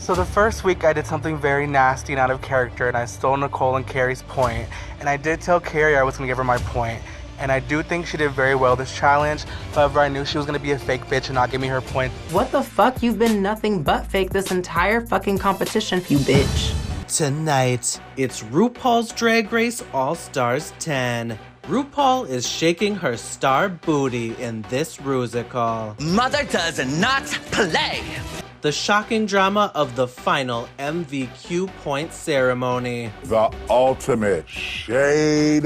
So the first week I did something very nasty and out of character, and I stole Nicole and Carrie's point. And I did tell Carrie I was gonna give her my point. And I do think she did very well this challenge. However, I knew she was gonna be a fake bitch and not give me her point. What the fuck? You've been nothing but fake this entire fucking competition, you bitch. Tonight, it's RuPaul's Drag Race All-Stars 10. RuPaul is shaking her star booty in this Rusical. Mother does not play. The shocking drama of the final MVQ point ceremony. The ultimate shade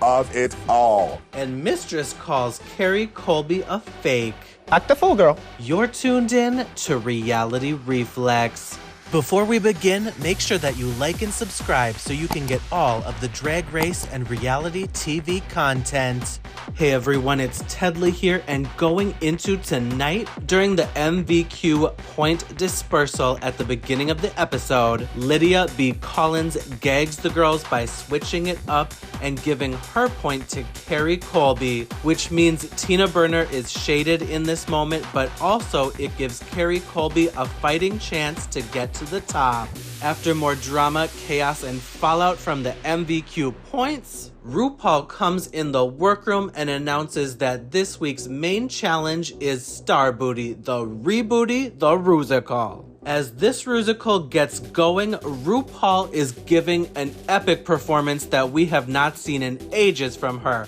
of it all. And Mistress calls Carrie Colby a fake. Act the fool, girl. You're tuned in to Reality Reflex. Before we begin, make sure that you like and subscribe so you can get all of the Drag Race and reality TV content. Hey everyone, it's Tedley here, and going into tonight, during the MVQ point dispersal at the beginning of the episode, Lydia B. Collins gags the girls by switching it up and giving her point to Carrie Colby, which means Tina Burner is shaded in this moment, but also it gives Carrie Colby a fighting chance to get to the top. After more drama, chaos, and fallout from the MVQ points, RuPaul comes in the workroom and announces that this week's main challenge is Starbooty The Rebooty The Rusical. As this Rusical gets going, RuPaul is giving an epic performance that we have not seen in ages from her.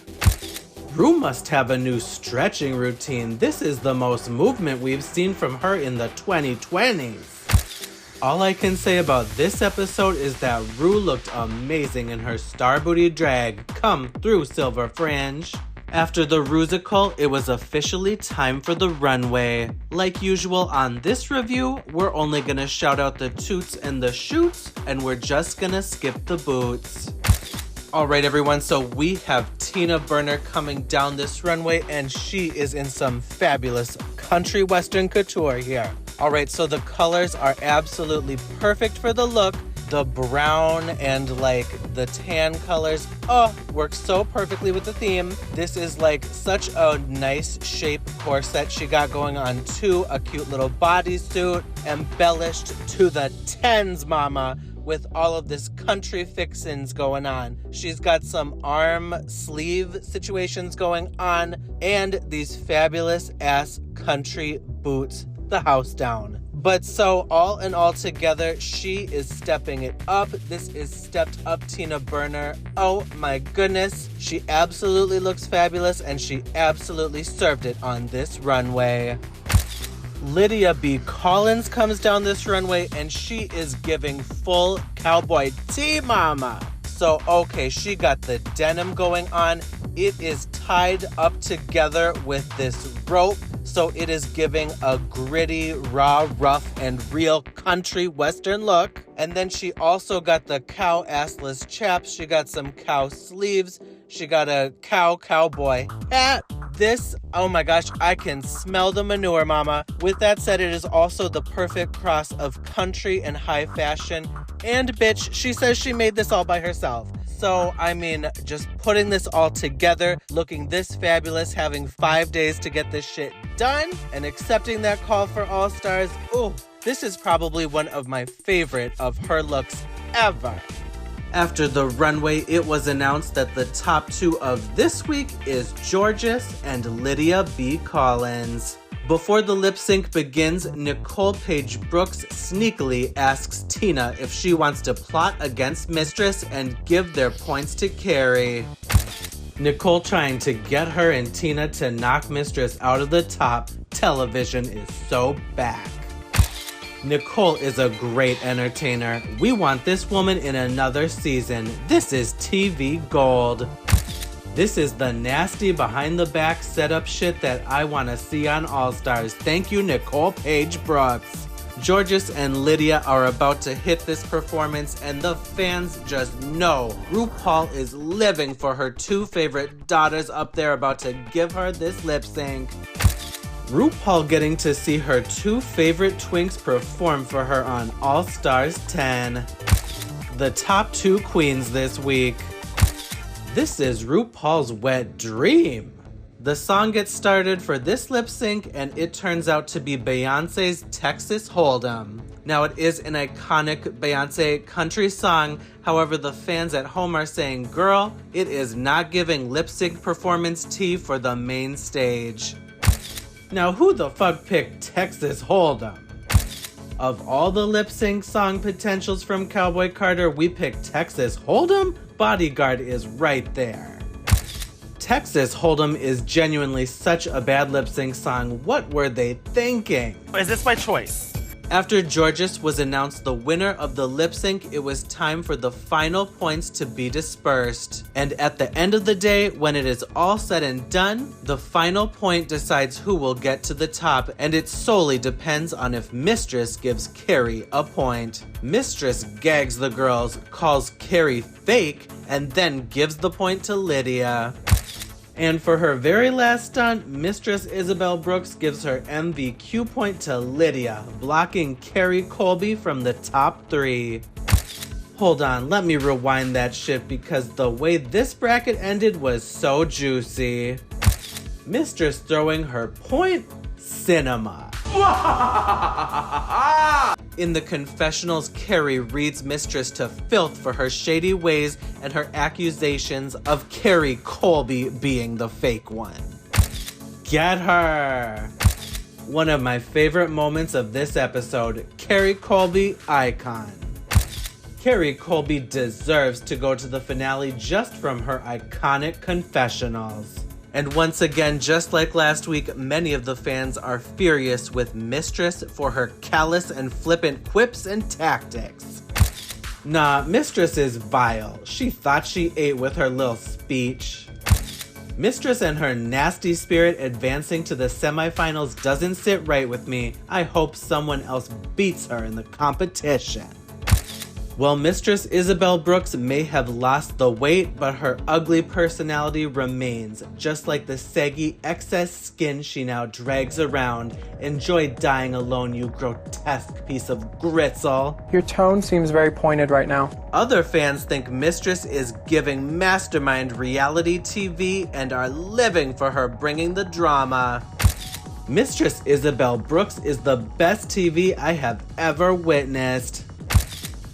Ru must have a new stretching routine. This is the most movement we've seen from her in the 2020s. All I can say about this episode is that Ru looked amazing in her star booty drag. Come through, Silver Fringe. After the Rusical, it was officially time for the runway. Like usual on this review, we're only gonna shout out the toots and the shoots, and we're just gonna skip the boots. Alright everyone, so we have Tina Burner coming down this runway, and she is in some fabulous country western couture here. Alright, so the colors are absolutely perfect for the look. The brown and like the tan colors, work so perfectly with the theme. This is like such a nice shape corset she got going on too. A cute little bodysuit, embellished to the tens, mama, with all of this country fixins going on. She's got some arm sleeve situations going on and these fabulous ass country boots the house down. But so all in all together, she is stepping it up. This is stepped up Tina Burner. Oh my goodness. She absolutely looks fabulous and she absolutely served it on this runway. Lydia B. Collins comes down this runway and she is giving full cowboy tea, mama. So, okay, she got the denim going on. It is tied up together with this rope. So it is giving a gritty, raw, rough, and real country western look. And then she also got the cow assless chaps. She got some cow sleeves. She got a cowboy hat. This, oh my gosh, I can smell the manure, mama. With that said, it is also the perfect cross of country and high fashion. And bitch, she says she made this all by herself. So, I mean, just putting this all together, looking this fabulous, having 5 days to get this shit done, and accepting that call for All Stars. Ooh, this is probably one of my favorite of her looks ever. After the runway, it was announced that the top two of this week is Jorgeous and Lydia B. Collins. Before the lip sync begins, Nicole Paige Brooks sneakily asks Tina if she wants to plot against Mistress and give their points to Carrie. Nicole trying to get her and Tina to knock Mistress out of the top. Television is so back. Nicole is a great entertainer. We want this woman in another season. This is TV gold. This is the nasty behind the back setup shit that I want to see on All Stars. Thank you, Nicole Paige Brooks. Jorgeous and Lydia are about to hit this performance, and the fans just know RuPaul is living for her two favorite daughters up there, about to give her this lip sync. RuPaul getting to see her two favorite twinks perform for her on All Stars 10. The top two queens this week. This is RuPaul's wet dream. The song gets started for this lip sync, and it turns out to be Beyonce's Texas Hold'em. Now, it is an iconic Beyonce country song. However, the fans at home are saying, girl, it is not giving lip sync performance tea for the main stage. Now, who the fuck picked Texas Hold'em? Of all the lip sync song potentials from Cowboy Carter, we picked Texas Hold'em? Bodyguard is right there. Texas Hold'em is genuinely such a bad lip sync song. What were they thinking? Is this my choice? After Georges was announced the winner of the lip sync, it was time for the final points to be dispersed. And at the end of the day, when it is all said and done, the final point decides who will get to the top, and it solely depends on if Mistress gives Carrie a point. Mistress gags the girls, calls Carrie fake, and then gives the point to Lydia. And for her very last stunt, Mistress Isabel Brooks gives her MVQ point to Lydia, blocking Carrie Colby from the top 3. Hold on, let me rewind that shit because the way this bracket ended was so juicy. Mistress throwing her point? Cinema. In the confessionals, Carrie reads Mistress to filth for her shady ways and her accusations of Carrie Colby being the fake one. Get her! One of my favorite moments of this episode, Carrie Colby icon. Carrie Colby deserves to go to the finale just from her iconic confessionals. And once again, just like last week, many of the fans are furious with Mistress for her callous and flippant quips and tactics. Nah, Mistress is vile. She thought she ate with her little speech. Mistress and her nasty spirit advancing to the semifinals doesn't sit right with me. I hope someone else beats her in the competition. Well, Mistress Isabel Brooks may have lost the weight, but her ugly personality remains, just like the saggy excess skin she now drags around. Enjoy dying alone, you grotesque piece of gritzel. Your tone seems very pointed right now. Other fans think Mistress is giving mastermind reality TV and are living for her bringing the drama. Mistress Isabel Brooks is the best TV I have ever witnessed.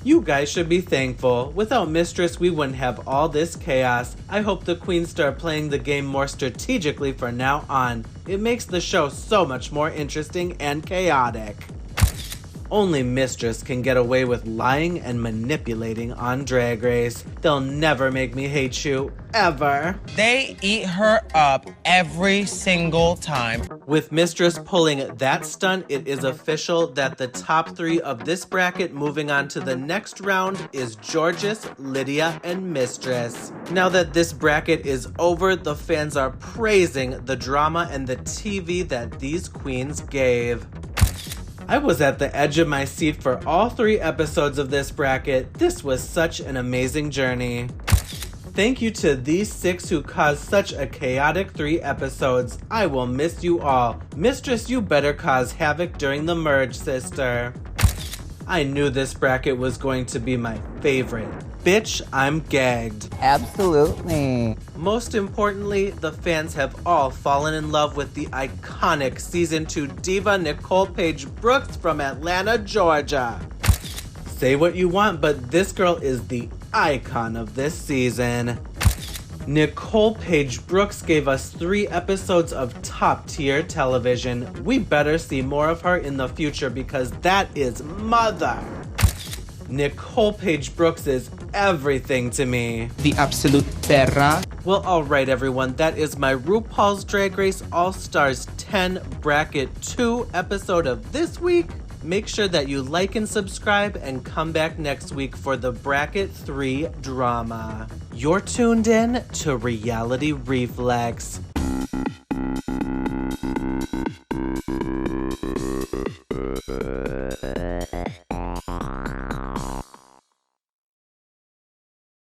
You guys should be thankful. Without Mistress, we wouldn't have all this chaos. I hope the queens start playing the game more strategically from now on. It makes the show so much more interesting and chaotic. Only Mistress can get away with lying and manipulating on Drag Race. They'll never make me hate you, ever. They eat her up every single time. With Mistress pulling that stunt, it is official that the top 3 of this bracket moving on to the next round is Georges, Lydia, and Mistress. Now that this bracket is over, the fans are praising the drama and the TV that these queens gave. I was at the edge of my seat for all 3 episodes of this bracket. This was such an amazing journey. Thank you to these 6 who caused such a chaotic 3 episodes. I will miss you all. Mistress, you better cause havoc during the merge, sister. I knew this bracket was going to be my favorite. Bitch, I'm gagged. Absolutely. Most importantly, the fans have all fallen in love with the iconic Season 2 diva Nicole Paige Brooks from Atlanta, Georgia. Say what you want, but this girl is the icon of this season. Nicole Paige Brooks gave us 3 episodes of top-tier television. We better see more of her in the future because that is mother. Nicole Paige Brooks is everything to me. The absolute perra. Well, alright everyone, that is my RuPaul's Drag Race All-Stars 10 Bracket 2 episode of this week. Make sure that you like and subscribe and come back next week for the Bracket 3 drama. You're tuned in to Reality Reflex.